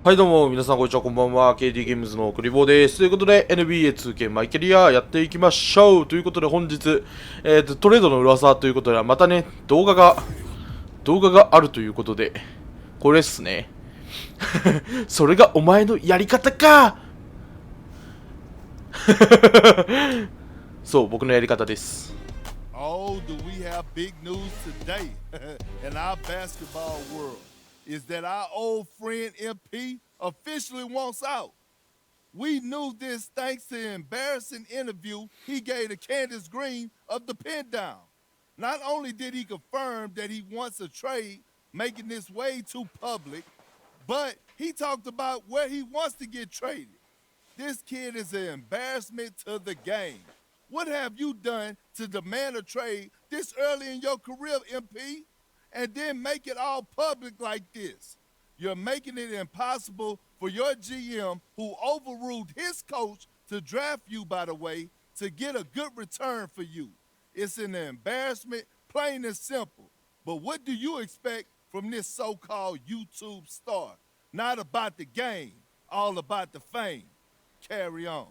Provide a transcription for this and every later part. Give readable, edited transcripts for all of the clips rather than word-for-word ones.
はいどうも、皆さんこんにちは、こんばんは。KD ゲームズのクリボーです。ということで、NBA2K マイキャリアやっていきましょう。ということで、本日、トレードの噂ということで、またね、動画があるということで、これっすね。それがお前のやり方かそう、僕のやり方です。Oh, do we have big news today in our basketball world? Is that our old friend MP officially wants out. We knew this thanks to an embarrassing interview he gave to Candace Green of the Pin Down. Not only did he confirm that he wants a trade, making this way too public, but he talked about where he wants to get traded. This kid is an embarrassment to the game. What have you done to demand a trade this early in your career, MP? And then make it all public like this. You're making it impossible for your GM, who overruled his coach to draft you, by the way, to get a good return for you. It's an embarrassment, plain and simple. But what do you expect from this so-called YouTube star? Not about the game, all about the fame. Carry on.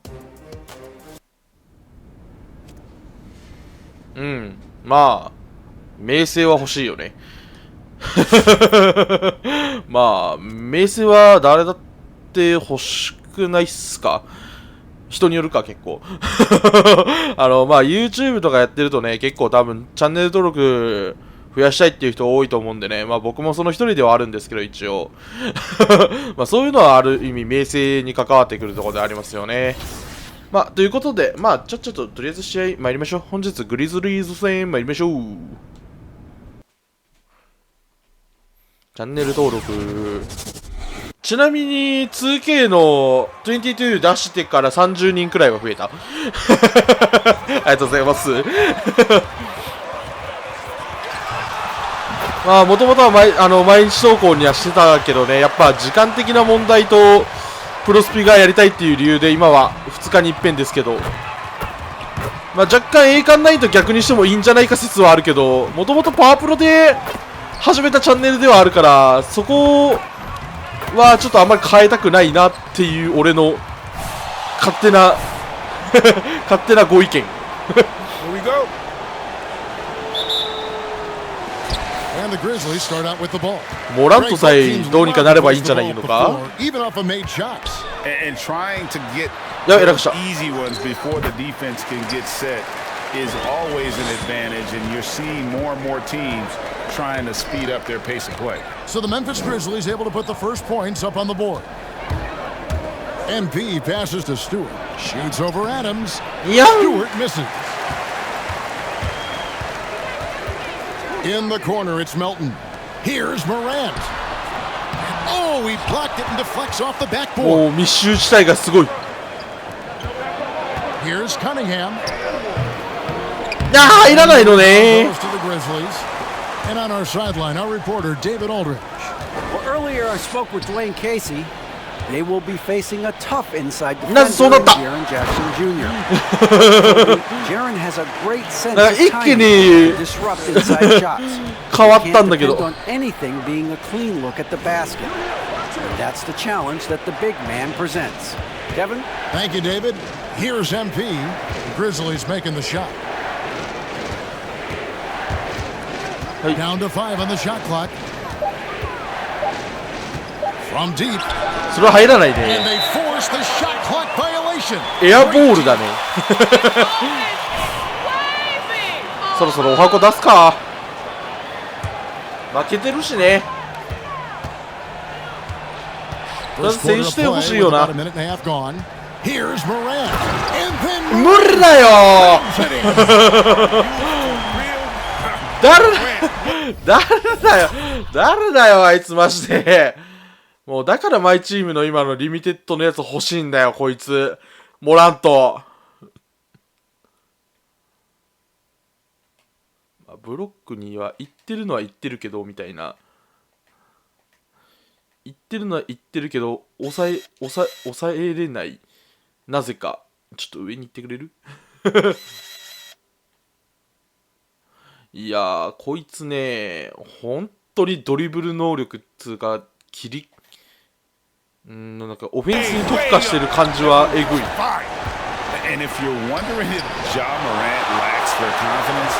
まあ、名声は欲しいよね。まあ、名声は誰だって欲しくないっすか？人によるか、結構。YouTube とかやってるとね、結構多分、チャンネル登録増やしたいっていう人多いと思うんでね、まあ僕もその一人ではあるんですけど、一応。まあそういうのはある意味、名声に関わってくるところでありますよね。まあ、ということで、まあ、ちょっと、とりあえず試合参りましょう。本日、グリズリーズ戦参りましょう。チャンネル登録。ちなみに、2K の22出してから30人くらいは増えた。ありがとうございます。まあ、もともとは毎日投稿にはしてたけどね、やっぱ時間的な問題と、プロスピがやりたいっていう理由で今は2日に一遍ですけど、まあ、若干栄冠ナインと逆にしてもいいんじゃないか説はあるけど、もともとパワープロで始めたチャンネルではあるから、そこはちょっとあんまり変えたくないなっていう俺の勝手な勝手なご意見。モラントさえどうにかなればいいんじゃないのか。いや、偉くした。Is always an advantage, and you're seeing more and more teams trying to speed up their pace of play. So the Memphis Grizzlies able to put the first points up on the board. MP passes to Stewart, shoots over Adams. Stewart misses. In the corner, it's Melton. Here's Morant. Oh, he blocked it and deflects off the backboard. もう密集地帯がすごい。Here's Cunningham. いや、入らないのね。 And on our sideline, our reporter David Aldridge. Well, earlier I spoke with Dwayne Casey. They will be facing a tough inside defender, なぜそうなった？ Jaren Jackson Jr. Jaren has a great sense なん of か一気 timing に to disrupt inside shots. 変わったんだけ Can't ど。 depend on anything being a clean look at the basket. And that's the challenge that the big man presents. Kevin? Thank you, David. Here's MP. The Grizzlies making the shot. Down to 5 on the shot clock. From deep. それは入らない And ね。 they force the shot clock violation. エアボールだね。そろそろお箱出すか。負けてるしね。まず選手点欲しいよな。 Here's Morant. 無理だよ。誰だよあいつマジで。もうだからマイチームの今のリミテッドのやつ欲しいんだよこいつ。モラント。ブロックには言ってるのは言ってるけどみたいな。言ってるのは言ってるけど抑えれない。なぜか。ちょっと上に行ってくれる？いやー、こいつね、本当にドリブル能力っつうか、なんかオフェンスに特化してる感じはえぐい。 And if you're wondering if Ja Morant lacks their confidence,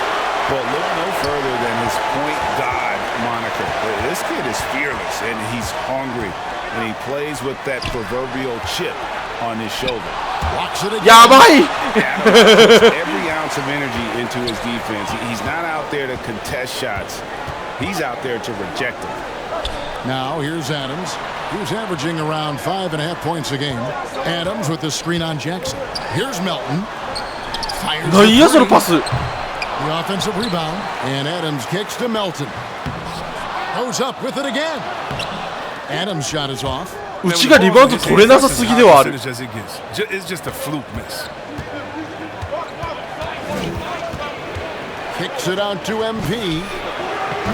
well, look no further than his point god moniker. This kid is fearless, and he's hungry, and he plays with that proverbial chip on his shoulder. やばい Every ounce of energy into his defense. He's not out there to contest shots. He's out there to reject them. Now here's Adams. He's averaging around 5.5 points a game. Adams with the screen on Jackson. Here's Melton. Fires 何やそのパス。 the offensive rebound. And Adams kicks to Melton. Goes up with it again. Adams' shot is off. うちがリバウンド取れなさすぎではある。 It's just a fluke miss. Kicks it out to MP.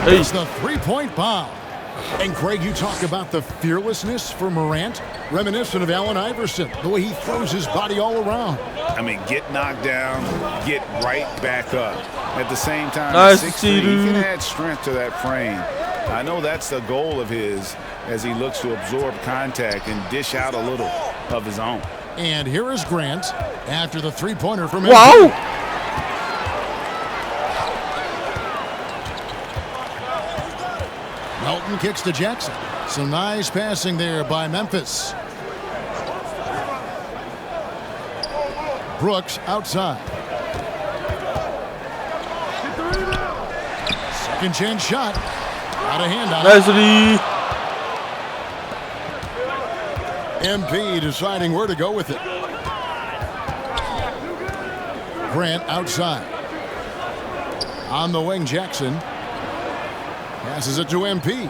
はい It's the three-point bomb. And Craig, you talk about the fearlessness for Morant, reminiscent of Allen Iverson, the way he throws his body all around. I mean, get knocked down, get right back up. At the same time, Nice 6'3", to see he can you. add strength to that frame. I know that's the goal of his as he looks to absorb contact and dish out a little of his own. And here is Grant after the three-pointer from MP. わお Melton kicks to Jackson. Some nice passing there by Memphis. Brooks outside. Second chance shot. Out of hand on ナイスリー。 MP deciding where to go with it. Grant outside. On the wing, Jackson. Passes it to MP.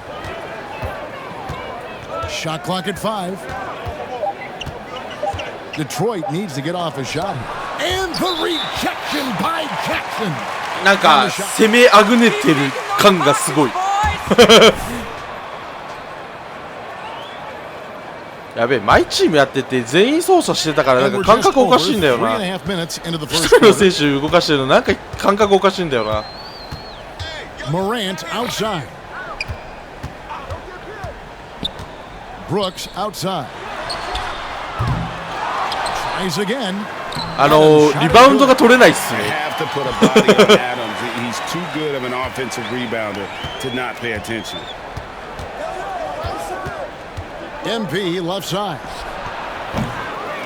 Shot clock at 5. Detroit needs to get off a shot. And the rejection by Jackson. なんか攻めあぐねてる感がすごい。やべえ、毎チームやってて全員操作してたからなんか感覚おかしいんだよな。一人の選手動かしてるのなんか感覚おかしいんだよな。 Morant outside. Brooks outside. Tries again. リバウンドが取れないっす You ね。 have to put a body on Adams. He's too good of an offensive rebounder to not pay attention. MP left side.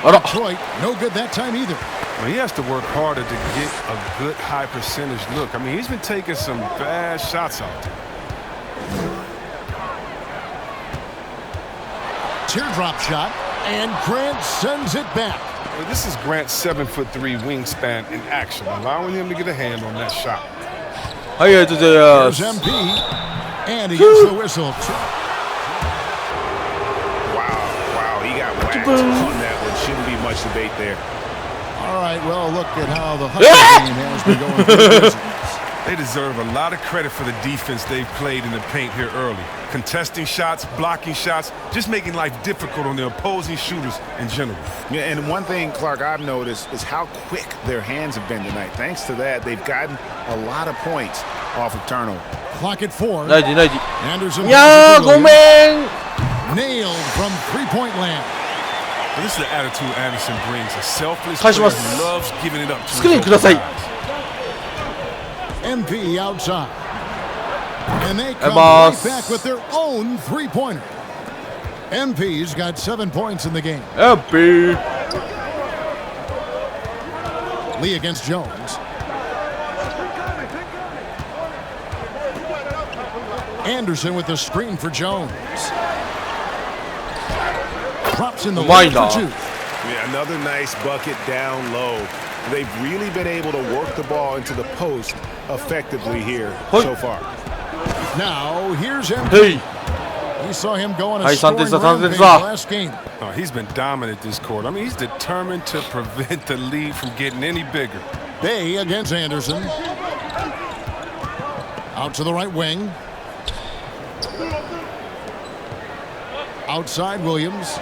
あら、 Detroit, no good that time either. Well, he has to work harder to get a good high percentage look. I mean, he's been taking some bad shots out there. Teardrop shot, and Grant sends it back. Well, this is Grant's 7'3" wingspan in action, allowing him to get a hand on that shot. はい、ありがとうございま There's す。 MP, and he gets the whistle. Wow, he got whacked on that one. Shouldn't be much debate there. All right, well, look at how the Hustle game has been going through the business. They deserve a lot of credit for the defense they've played in the paint here early. Contesting shots, blocking shots, just making life difficult on the opposing shooters in general. Yeah, and one thing, Clark, I've noticed is how quick their hands have been tonight. Thanks to that, they've gotten a lot of points off of turnover. Clock at 4. ナイディナイディ。 Anderson いやー、ごめん。 nailed from three-point land. But this is the attitude Anderson brings. A selfless 返し player ま who す。 loves giving it up to スクリーン his ください。 own guys. MP outside. And they come Boss. right back with their own three-pointer. MP's got 7 points in the game. やっべー。 Lee against Jones. Anderson with the screen for Jones. Drops in the lane for 2. Yeah, another nice bucket down low. They've really been able to work the ball into the post effectively here so far. Now here's MP. へい。 We saw him go on a はい、3点 scoring 差、3 rampage 点差。 last game. Oh, he's been dominant this quarter. I mean, he's determined to prevent the lead from getting any bigger. Bay against Anderson. Out to the right wing. Outside Williams.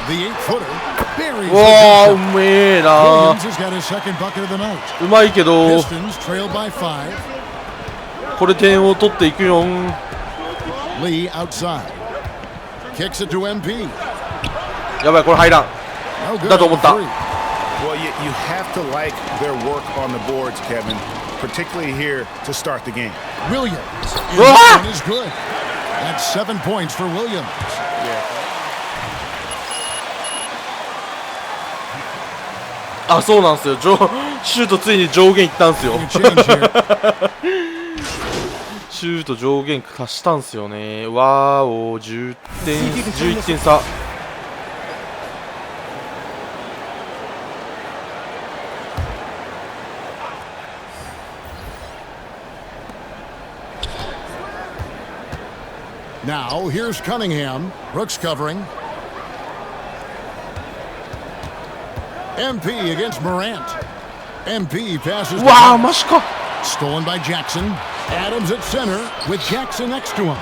The 8-footer buries the わあ、う jump shot. めえな。 Williams has got his second bucket of the night. うまいけど。 Pistons trailed by 5. これ点を取っていくよん。 Lee outside. Kicks it to MP. やばい、これ入らん。 No good だと思った。 on the three. Well, you have to like their work on the boards, Kevin, particularly here to start the game. Williams. Ah! That is good. That's 7 points for Williams. あ、そうなんですよ。シュートついに上限いったんですよ。 Change here. シュート上限足したんすよね。わーお、10点、11点差。Now here's Cunningham. Brooks covering. MP against Morant. MP passes. わー、マジか。 Stolen by Jackson. Adams at center with Jackson next to him.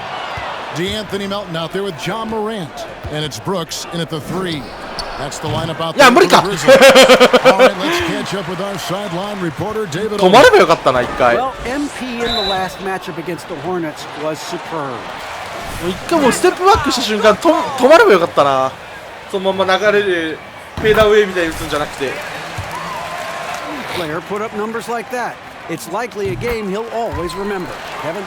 DeAnthony Melton out there with John Morant. And it's Brooks in at the three. That's the lineup out there. いや、無理か。 All right, let's catch up with our sideline reporter David. 止まればよかったな、一回。 Well, MP in the last matchup against the Hornets was superb. 一回もうステップバックした瞬間止まればよかったな。そのまま流れでフェーダーウェイみたいに打つんじゃなくて。 Player put up numbers like that. It's likely a game he'll always remember. Kevin?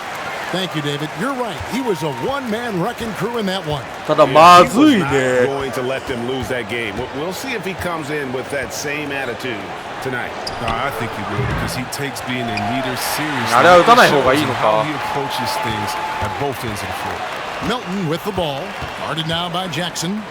Thank you, David. You're right. He was a one-man wrecking crew in that one. ただまずい He was not ね。 going to let them lose that game. We'll see if he comes in with that same attitude tonight. No, I think he will because he takes being a leader seriously. あれは打たない方がいいのか。 How he approaches things at both ends of the floor. Milton with the ball. Guarded now by Jackson.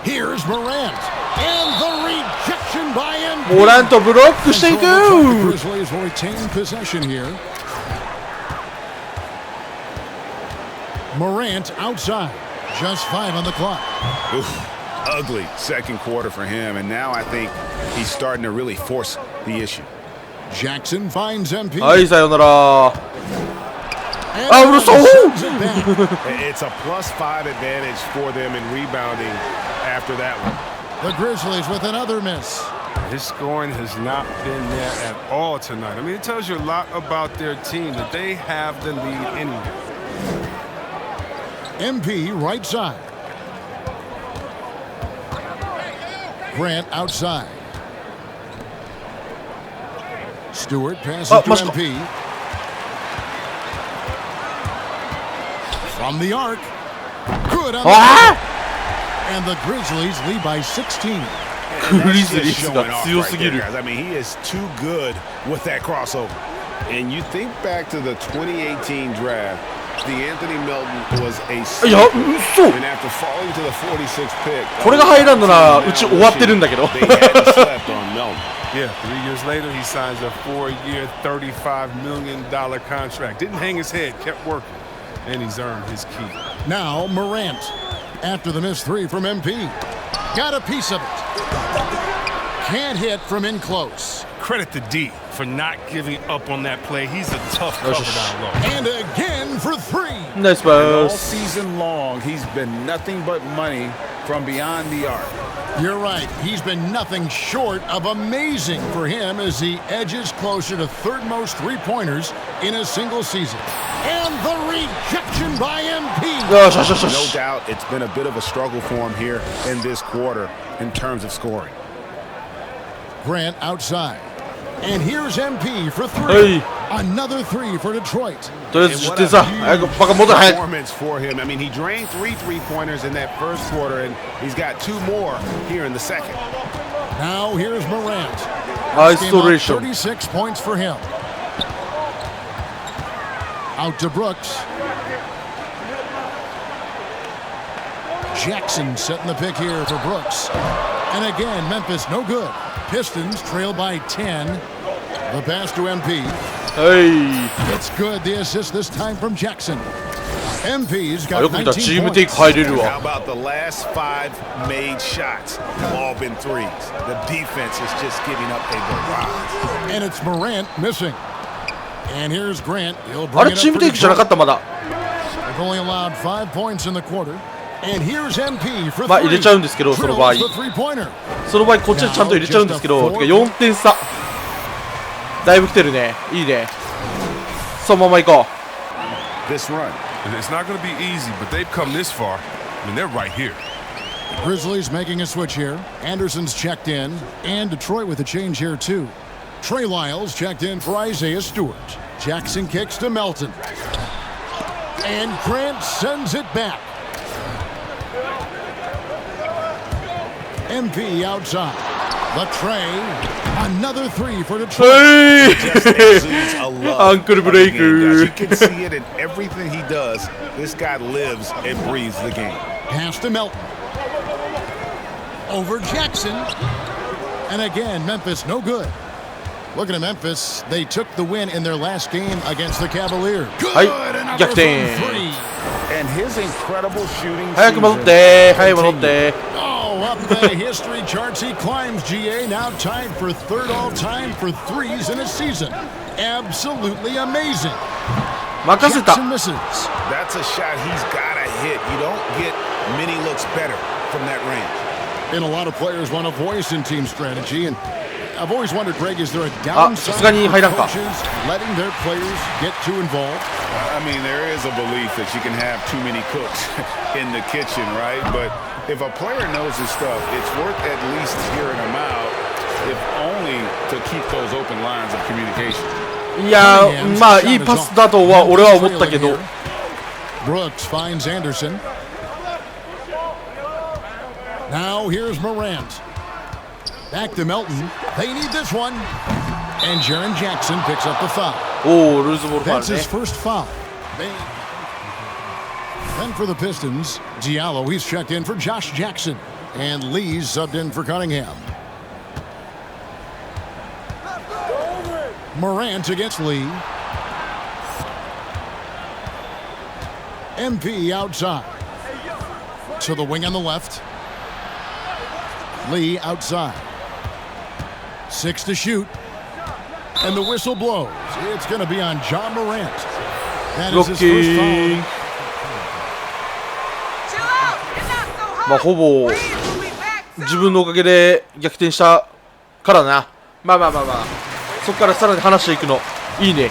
Here's Morant. And the rejection by MP. モラントブロックしていく。 Grizzlies will retain possession here. Morant outside. Just 5 on the clock. Oof, ugly second quarter for him, and now I think he's starting to really force the issue. Jackson finds MP. はい、さよなら。 And Oh, so- sends it back. It's a +5 advantage for them in rebounding after that one. The Grizzlies with another miss. His scoring has not been there at all tonight. I mean, it tells you a lot about their team that they have the lead anyway. MP right side. Grant outside. Stewart passes to must go. MP. From the arc. Good on the and the Grizzlies lead by 16. And that's グリズリ just ーズが showing off 強す right ぎ there, る。 guys. I mean, he is too good with that crossover. And you think back to the 2018 draft, DeAnthony Melton was a いや、 sleeper. 嘘。 And after falling to the 46th pick, これが入らんのならうち終わってるんだけど。 they hadn't slept on Melton. Yeah, 3 years later, he signs a 4-year, $35 million contract. Didn't hang his head, kept working, and he's earned his keep. Now Morant. After the missed three from MP. Got a piece of it. Can't hit from in close. Credit to D for not giving up on that play. He's a tough cover down low. And again for three. ナイスパ All ス。 season long, he's been nothing but money from beyond the arc. You're right. He's been nothing short of amazing for him as he edges closer to third most three-pointers in a single season. And the rejection by MP. よしよしよしよ No し。 doubt it's been a bit of a struggle for him here in this quarter in terms of scoring. Grant outside. And here's MP for は three. い。 Another three for Detroit. とりあえず10 And what 点 a 差。早くバカ戻れ早く。 performance for him. I mean, he drained 3 3-pointers in that first quarter, and he's got 2 more here in the second. Now here's Morant. Isolation. 36 points for him. Out to Brooks. Jackson setting the pick here for Brooks. And again, Memphis no good. Pistons trail by 10. The pass to MP. はい。 It's good. The assist this time from Jackson. MP's あ、 got よく見たら 19 チームテイ points. ク入れる How わ。 about the last 5 made shots have all been threes? The defense is just giving up a barrage. And it's Morant missing. And here's Grant. He'll あ bring れ it チー up ム for テイクじゃなか Detroit. ったまだ。 They've only allowed 5 points in the quarter. And here's MP for まあ three. 入れちゃうんですけど、その場合。 Drills the three-pointer. その場合こっちでちゃんと入れちゃうんですけど、てか4点差。だいぶ来てるね。いいね。そのまま行こ This run. It's not going to be easy, but they've come this far. I mean, they're right here. Grizzlies making a switch here. Anderson's checked in, and Detroit with a change here too. Trey Lyles checked in for Isaiah Stewart. Jackson kicks to Melton. And Grant sends it back. MP outside. The Trey. Another three for う。 Detroit. へい Just exudes a love アンクルブ of the レイ game, guys. ク You can see it in everything he does. This guy lives and breathes the game. Pass to Melton. Over Jackson. And again, Memphis no good. Looking at Memphis, they took the win in their last game against the Cavaliers. Good. はい Another 逆転 from three. And his incredible shooting 早く戻っ season て早く戻って Oh, up the history charts he climbs, GA. Now tied for third all-time for threes in a season. Absolutely amazing. 任せた Jackson misses. That's a shot he's got to hit. You don't get many looks better from that range. And a lot of players want a voice in team strategy, and I've always wondered, Greg, is there a あ、さすが downside に for 入らんか coaches letting their players get too involved? I mean, there is a belief that you can have too many cooks in the kitchen, right? But if a player knows his stuff, it's worth at least hearing him out, if only to keep those open lines of communication. いやまあいいパスだとは俺は思ったけど Brooks finds Anderson. Now here's Morant. Back to Melton. They need this one. And Jaren Jackson picks up the foul. おおルーズボールファ That's ウル his ね first foul. Then for the Pistons, Diallo, he's checked in for Josh Jackson. And Lee's subbed in for Cunningham. Morant against Lee. MP outside. To the wing on the left. Lee outside. 6 to shoot. And the whistle blows. It's going to be on John Morant. That is his first foul. まあほぼ自分のおかげで逆転したからなまあそこからさらに話していくのいいね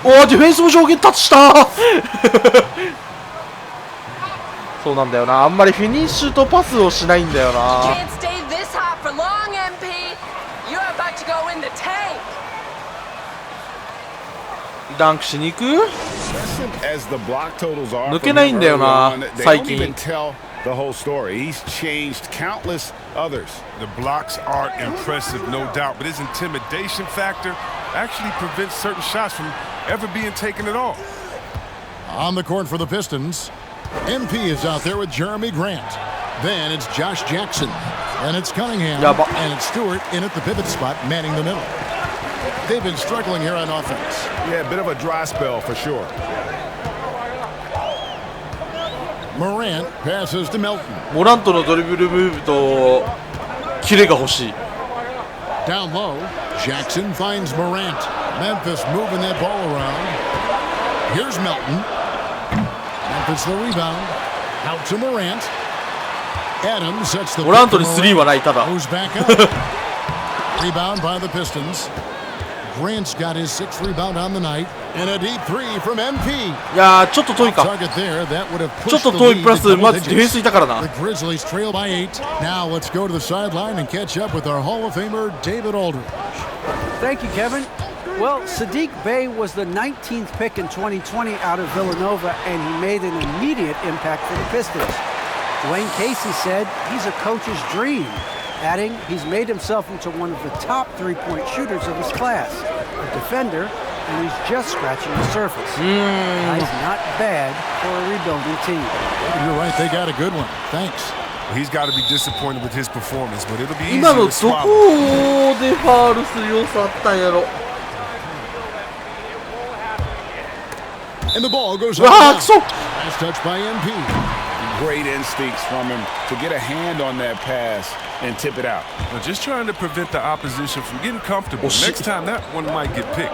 おーディフェンスも上限タッチしたそうなんだよなあんまりフィニッシュとパスをしないんだよなダンクしに行く抜けないんだよな最近 The whole story. He's changed countless others. The blocks are impressive, no doubt, but his intimidation factor actually prevents certain shots from ever being taken at all. On the court for the Pistons, MP is out there with Jeremy Grant. Then it's Josh Jackson. And it's Cunningham. And it's Stewart in at the pivot spot, manning the middle. They've been struggling here on offense. Yeah, a bit of a dry spell for sure. Morant passes to Melton. モラントのドリブルムーブとキレが欲しい Down low, Jackson finds Morant. Memphis moving that ball around. Here's Melton. Memphis the rebound. Out to Morant. Adams sets the モラントに3はないただ Goes back up. Rebound by the Pistons. Grant's got his 6th rebound on the night. And a deep 3 from MP. いやーちょっと遠いか Target there. That would have ちょっ pushed と the 遠い lead プラ to ス double まずディフェンス digits. いたからな The Grizzlies trail by 8. Now let's go to the sideline and catch up with our Hall of Famer, David Aldridge. Thank you, Kevin. Well, Sadiq Bey was the 19th pick in 2020 out of Villanova, and he made an immediate impact for the Pistons. Dwayne Casey said he's a coach's dream, adding he's made himself into one of the top three-point shooters of his class, a defender, and he's just scratching the surface. Guy's not bad for a rebuilding team. You're right, they got a good one. Thanks. He's got to be disappointed with his performance, but it'll be easy 今の to ど swallow. こでファウルする要素あったんやろ And the ball goes うわー out. くそ Last touch by MP. Great instincts from him to get a hand on that pass and tip it out. But just trying to prevent the opposition from getting comfortable. Oh, shit. Next time, that one might get picked.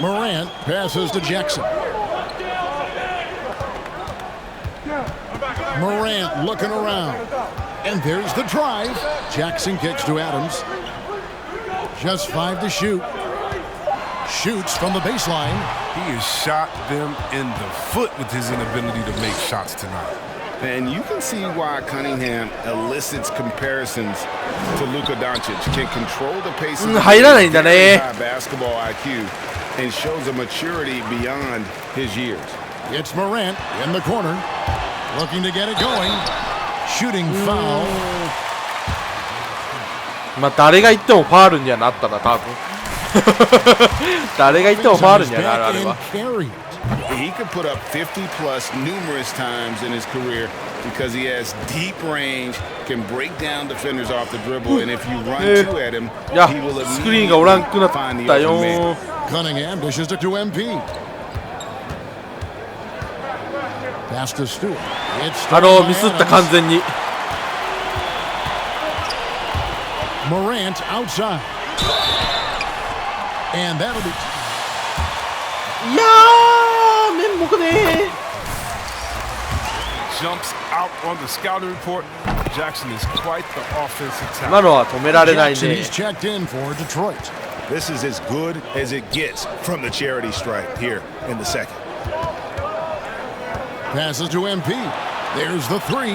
Morant passes to Jackson. Morant looking around. And there's the drive. Jackson kicks to Adams. Just 5 to shoot. Shoots from the baseline. He has shot them in the foot with his inability to make shots tonight. And you can see why Cunningham elicits comparisons to Luka Doncic. Can control the pace of the game, very high basketball IQ, and shows a maturity beyond his years. It's Morant in the corner, looking to get it going. Shooting foul. まあ誰が言ってもファールにはなったな多分。誰が言ってもファールにはなるあれは。He could put up 50 plus numerous times in his career because he has deep range, can break down defenders off the dribble, and if you run two at him, he will immediately find the open man. Cunningham dishes it to MP. Pass to Stewart. ミスった完全に。Morant outside. And that'll be. いやー、面目ね。 Jumps out on the scouting report. Jackson is quite the offensive talent. 今のは止められないね。 He's checked in for Detroit. This is as good as it gets from the charity stripe here in the second. Passes to MP. There's the three.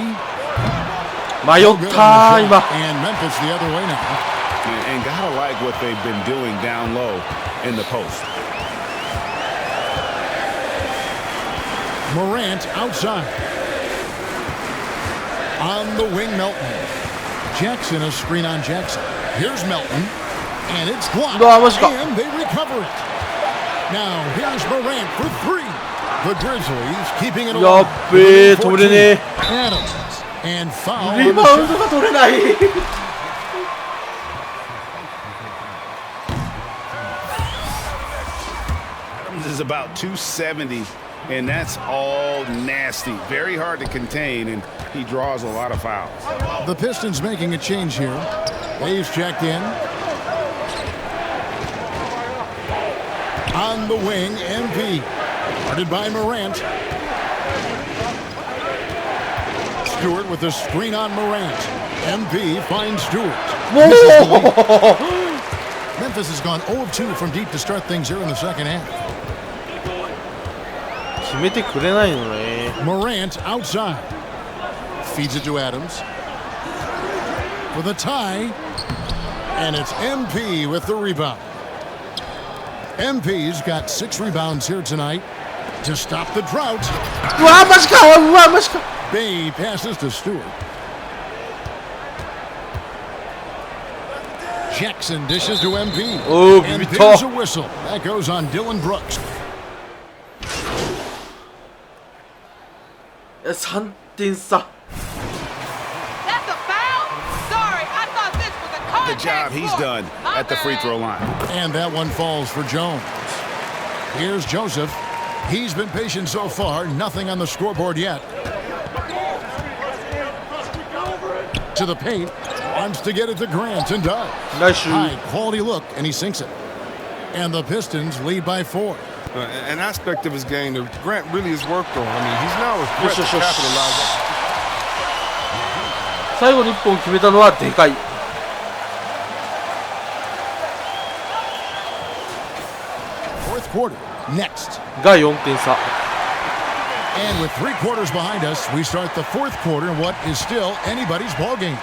迷った今。 And Memphis the other way now. And gotta like what they've been doing down low in the post. Morant outside. On the wing, Melton. Jackson, a screen on Jackson. Here's Melton. And it's blocked. And they recover it. Now here's Morant for three. The Grizzlies keeping it alive. Adams. And foul. リバウンドが取れない。Adams is about 270, and that's all nasty. Very hard to contain, and he draws a lot of fouls. The Pistons making a change here. Dave's checked in. On the wing, MP. Guarded by Morant. Stewart with the screen on Morant. MP finds Stewart. Memphis has gone 0 of 2 from deep to start things here in the second half. 決めてくれないのね。 Morant outside. Feeds it to Adams. For the tie. And it's MP with the rebound. MP's got 6 rebounds here tonight to stop the drought. うわマジか。うわマジか。 Bay passes to Stewart. Jackson dishes to MP. Oh, and bibi there's to. a whistle. That goes on Dylan Brooks. 3点差。 That's a foul? Sorry, I thought this was a contact. The job he's done at the free throw line. And that one falls for Jones. Here's Joseph. He's been patient so far. Nothing on the scoreboard yet. To the paint. Wants to get it to Grant and does. Nice shoot. High quality look, and he sinks it. And the Pistons lead by 4. An aspect of his game that Grant really has worked on. I mean, he's now a threat to capitalize on. 最後に1本決めたのはでかい。 Fourth quarter next. が4点差。 And with 3 quarters behind us, we start the fourth quarter in what is still anybody's ball game.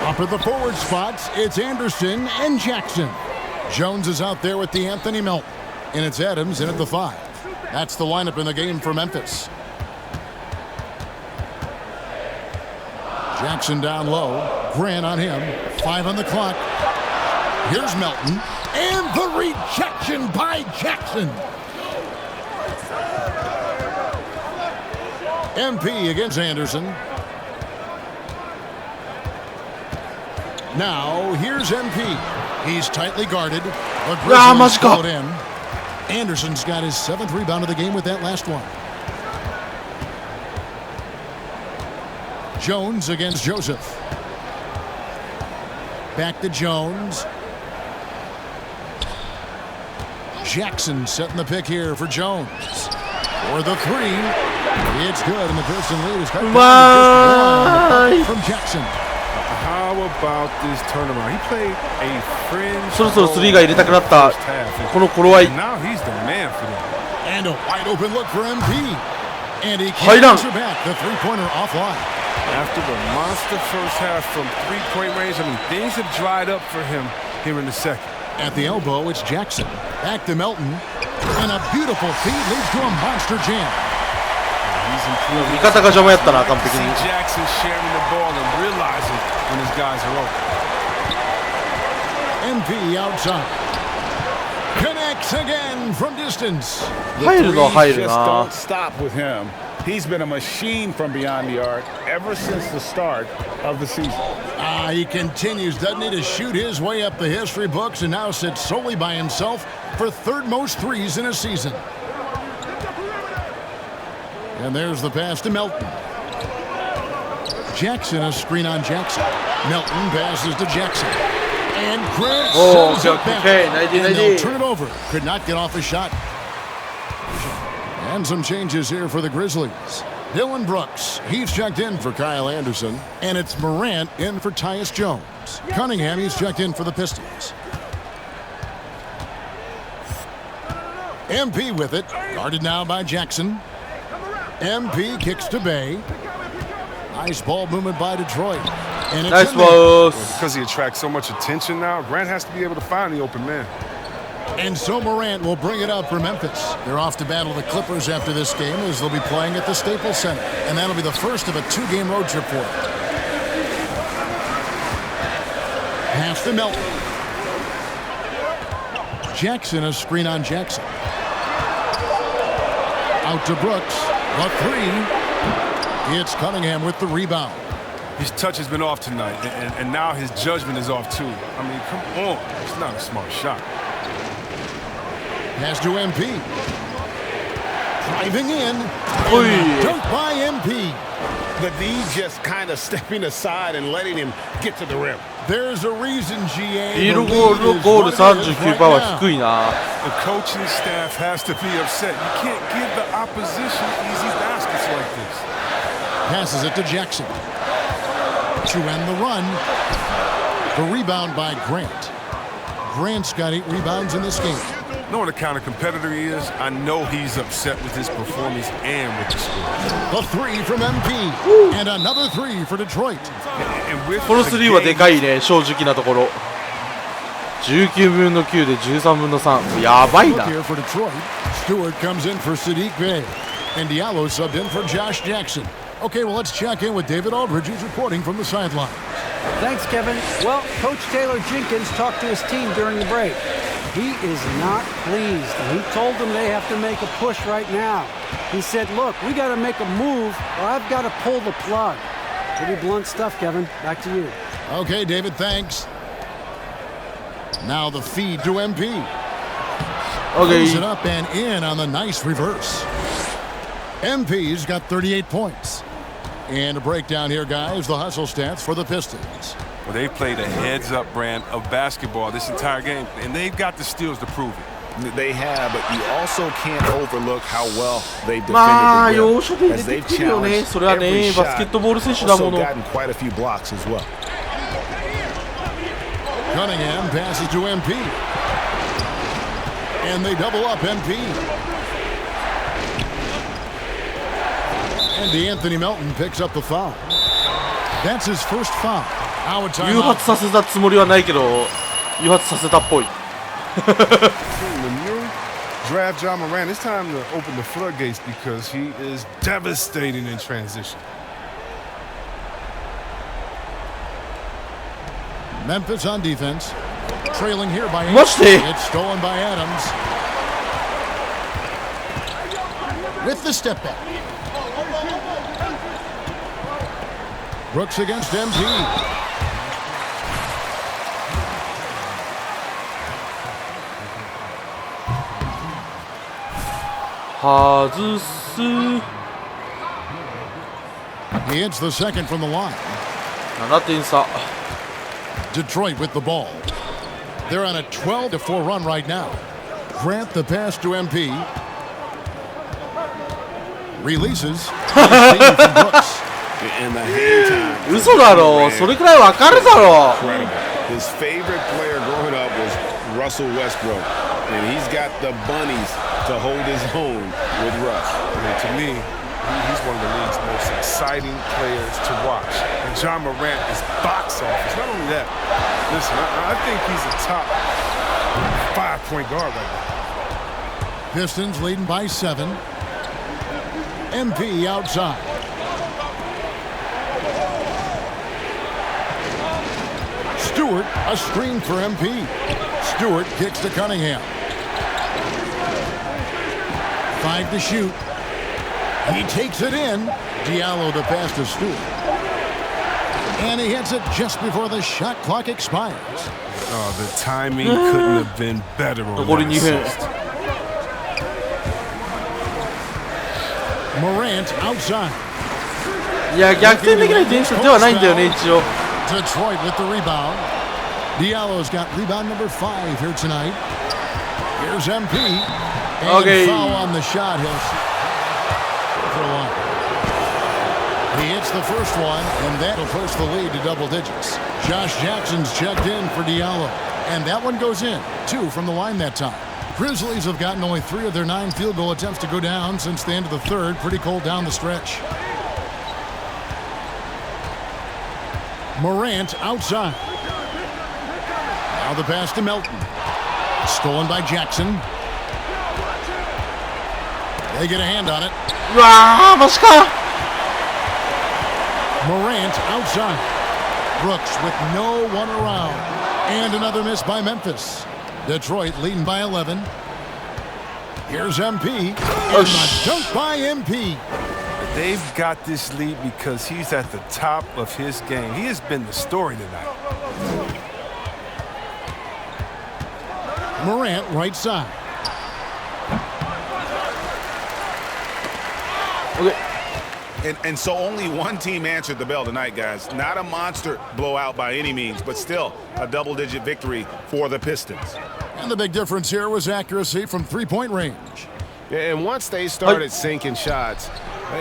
Up at the forward spots, it's Anderson and Jackson. Jones is out there with the Anthony Melton. And it's Adams in at the 5. That's the lineup in the game for Memphis. Jackson down low. Grant on him. 5 on the clock. Here's Melton. And the rejection by Jackson. MP against Anderson. Now, here's MP. He's tightly guarded. The Grizzlies followed in. Anderson's got his 7th rebound of the game with that last one. Jones against Joseph. Back to Jones. Jackson setting the pick here for Jones. For the 3. It's good, and the Piston lead is cut down to just 1 from Jackson. How about this turnaround? He played a fringe. そろそろスリーが入れたくなったこの頃合い。 Now he's the man for them. And a wide open look for MP. And he 入らん。 can't answer back the three-pointer offline. After the monster first half from three-point range, I mean, things have dried up for him here in the second. At the elbow, it's Jackson. Back to Melton. And a beautiful feed leads to a monster jam. He's improving. 味方が邪魔やったな、完璧 See に。 Jackson sharing the ball and realizing when his guys are open. MP outside. Connects again from distance. 入るのは入る Just な don't。stop with him. He's been a machine from beyond the arc ever since the start of the season. He continues, doesn't he, to shoot his way up the history books and now sits solely by himself for third most threes in a season. And there's the pass to Melton. Jackson, a screen on Jackson. Melton passes to Jackson. And Grant Oh, sends it okay, back. okay. And they'll turn it over. Could not get off a shot. And some changes here for the Grizzlies. Dylan Brooks, he's checked in for Kyle Anderson. And it's Morant in for Tyus Jones. Cunningham, he's checked in for the Pistons. MP with it. Guarded now by Jackson. MP kicks to Bay. Nice ball movement by Detroit. And it's Nice in there. balls. Because he attracts so much attention now, Grant has to be able to find the open man. And so Morant will bring it up for Memphis. They're off to battle the Clippers after this game as they'll be playing at the Staples Center. And that'll be the first of a two-game road trip for them. Pass to Melton. Jackson, a screen on Jackson. Out to Brooks. The three. It's Cunningham with the rebound. His touch has been off tonight, and now his judgment is off too. I mean, come on. It's not a smart shot. Pass to MP. Driving in. Oy. And a dunk by MP. The D just kind of stepping aside and letting him get to the rim. There's a reason, GA. フィールドゴールのゴール 39% は低いな。 The coaching staff has to be upset. You can't give the opposition easy baskets like this. Passes it to Jackson. To end the run. The rebound by Grant. Grant's got 8 rebounds in this game. Knowing the kind of competitor he is, I know he's upset with his performance and with the score. The three from MP. And another three for Detroit. And with この the 3はで game- かいね、正直なところ。19分の9で13分の3。やばい Look な。 here for Detroit. Stewart comes in for Sadiq Bey. And Diallo subbed in for Josh Jackson. Okay, well, let's check in with David Aldridge, who's reporting from the sideline. Thanks, Kevin. Well, Coach Taylor Jenkins talked to his team during the break. He is not pleased, and he told them they have to make a push right now. He said, look, we got to make a move, or I've got to pull the plug. Pretty blunt stuff, Kevin. Back to you. Okay, David, thanks. Now the feed to MP. Throws it OK。 up and in on the nice reverse. MP's got 38 points. And a breakdown here, guys. The hustle stats for the Pistons. Well, they've played a heads-up brand of basketball this entire game, and they've got the steals to prove it. They have, but you also can't overlook how well they've まあ、 defended 要所 the で rim 出 as て they've くるよね。 challenged それは every ね、バスケッ shot. トボール選手だも Also の。 gotten quite a few blocks as well. Cunningham passes to MP. And they double up MP. And DeAnthony Melton picks up the foul. That's his first foul. Now a 誘 timeout. 発させたつもりはないけど、誘発させたっぽい。 Lemieux, draft John Moran. It's time to open the floodgates because he is devastating in transition. Memphis on defense. Trailing here by 8. Watch it. It's stolen by Adams. With the step back. Brooks against MP. He hits the second from the line. 7点差。 Detroit with the ball. They're on a 12-4 run right now. Grant the pass to MP. Releases. Nice feed from Brooks. And the hang time. 嘘だろ、それくらいわかるだろ。 Incredible. His favorite player growing up was Russell Westbrook, and he's got the bunnies to hold his own with Russ. I mean, to me, he's one of the league's most exciting players to watch. And John Morant is box office. Not only that, listen, I think he's a top 5-point guard right now. Pistons leading by 7. MP outside. Stewart, a screen for MP. Stewart kicks to Cunningham. 5 to shoot. He takes it in. Diallo to pass to Stewart. And he hits it just before the shot clock expires. Oh, the timing couldn't have been better on that assist. Morant outside. いや、逆転できない点数ではないんだよね、一応。 Detroit with the rebound. Diallo's got rebound number 5 here tonight. Here's MP. And foul on the shot. He'll for a line. He hits the first one, and that'll push the lead to double digits. Josh Jackson's checked in for Diallo, and that one goes in. 2 from the line that time. Grizzlies have gotten only 3 of their 9 field goal attempts to go down since the end of the third. Pretty cold down the stretch. Morant outside. Now the pass to Melton. Stolen by Jackson. They get a hand on it. うわー、マジか。 Morant outside. Brooks with no one around. And another miss by Memphis. Detroit leading by 11. Here's MP. And a dunk by MP. They've got this lead because he's at the top of his game. He has been the story tonight. Morant right side. And so only one team answered the bell tonight, guys. Not a monster blowout by any means, but still a double-digit victory for the Pistons. And the big difference here was accuracy from 3-point range. Yeah, and once they started sinking shots,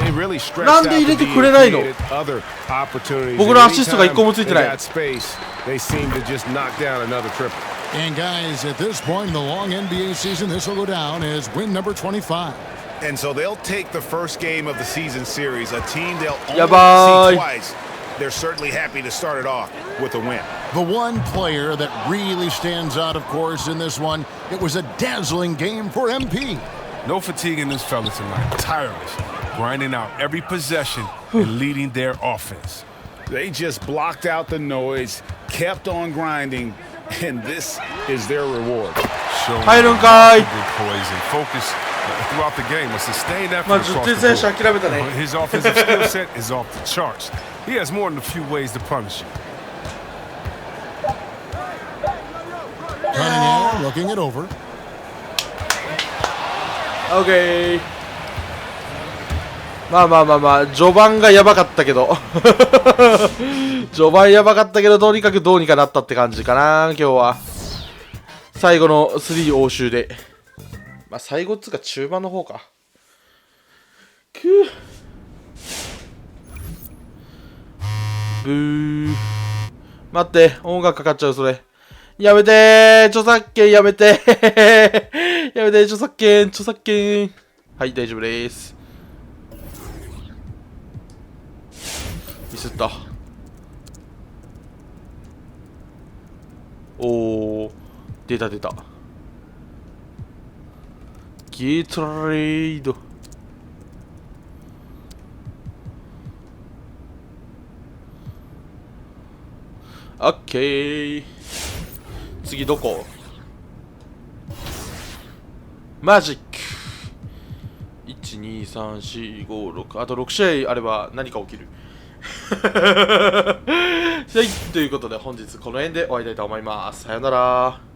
it really stretched なん out で入れ the てくれないの？ created other opportunities. 僕のアシストが1個もついてない。 Anytime they got space, they seem to just knock down another triple. And guys, at this point in the long NBA season, this will go down as win number 25. And so they'll take the first game of the season series, a team they'll only Bye. see twice. They're certainly happy to start it off with a win. The one player that really stands out, of course, in this one, it was a dazzling game for MP. No fatigue in this fella tonight. Tireless, grinding out every possession and leading their offense. They just blocked out the noise, kept on grinding, and this is their reward. Showing 入るんかい。 good poise and focus throughout the game. A sustained まあ、 effort 10 点 across 選 the 手諦めた board. ね。 His offensive skill set is off the charts. He has more than a few ways to punish you. Cunningham looking it over. OK。まあ、序盤がやばかったけど。序盤やばかったけど、とにかくどうにかなったって感じかな、今日は。最後の3応酬で。まあ、最後っつうか中盤の方か。ブー。待って、音楽かかっちゃう、それ。やめてー、著作権やめてーやめてー、著作権。はい、大丈夫です。ミスった。おー、出た。ゲートレード。オッケー。次どこ？マジック。1、2、3、4、5、6。あと6試合あれば何か起きる。はい、ということで本日この辺で終わりたいと思います。さよなら。